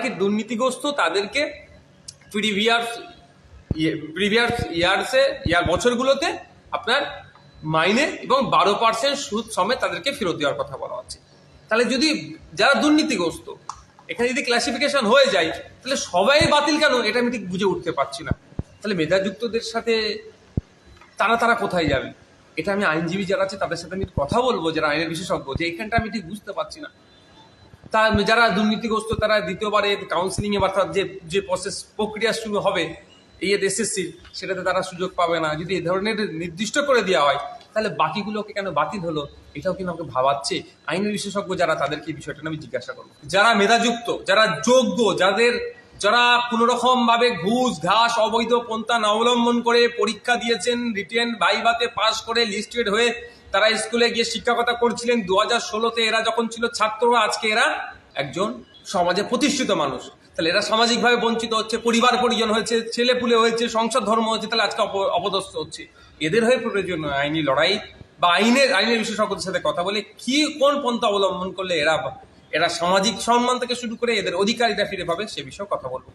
কি দুর্নীতিগ্রস্ত তাদেরকে প্রিভিয়াস বছরগুলোতে আপনার মাইনে এবং 12% সুদ সমেত তাদেরকে ফেরত দেওয়ার কথা বলা হচ্ছে। তাহলে যদি যারা দুর্নীতিগ্রস্ত এখানে যদি ক্লাসিফিকেশন হয়ে যায়, তাহলে সবাই বাতিল কেন, এটা আমি ঠিক বুঝে উঠতে পারছি না। তাহলে মেধাযুক্তদের সাথে তারা কোথায় যাবে? এটা আমি আইনজীবী যারা আছে তাদের সাথে আমি কথা বলবো, যারা আইনের বিশেষজ্ঞ, যে এখানটা আমি ঠিক বুঝতে পারছি না। তা যারা দুর্নীতিগ্রস্ত তারা দ্বিতীয়বারে কাউন্সিলিং এ অর্থাৎ যে প্রক্রিয়া শুরু হবে এই এসএসসি, সেটাতে তারা সুযোগ পাবে না। যদি এ ধরনের নির্দিষ্ট করে দেওয়া হয়, তাহলে বাকিগুলোকে কেন বাতিল হলো, এটাও কিন্তু আমাকে ভাবাচ্ছে। আইনের বিশেষজ্ঞ যারা, তাদেরকে এই বিষয়টা আমি জিজ্ঞাসা করবো। যারা মেধাযুক্ত, যারা যোগ্য, যারা কোনোরকম ভাবে ঘুষ ঘাস অবৈধ পন্থা না অবলম্বন করে পরীক্ষা দিয়েছেন, রিটেন ভাইভাতে পাস করে লিস্টেড হয়ে তারা স্কুলে গিয়ে শিক্ষকতা করছিলেন 2016-তে, এরা যখন ছিল ছাত্র, আজকে এরা একজন সমাজে প্রতিষ্ঠিত মানুষ। তাহলে এরা সামাজিকভাবে বঞ্চিত হচ্ছে, পরিবার পরিজন হয়েছে, ছেলে পুলে হয়েছে, সংসার ধর্ম হচ্ছে, তাহলে আজকে অপদস্থ হচ্ছে। এদের হয়ে প্রয়োজন আইনি লড়াই বা আইনের বিশেষজ্ঞদের সাথে কথা বলে কোন পন্থা অবলম্বন করলে এরা সামাজিক সম্মান থেকে শুরু করে এদের অধিকারীরা ফিরে পাবে, সে বিষয়ে কথা বলবো।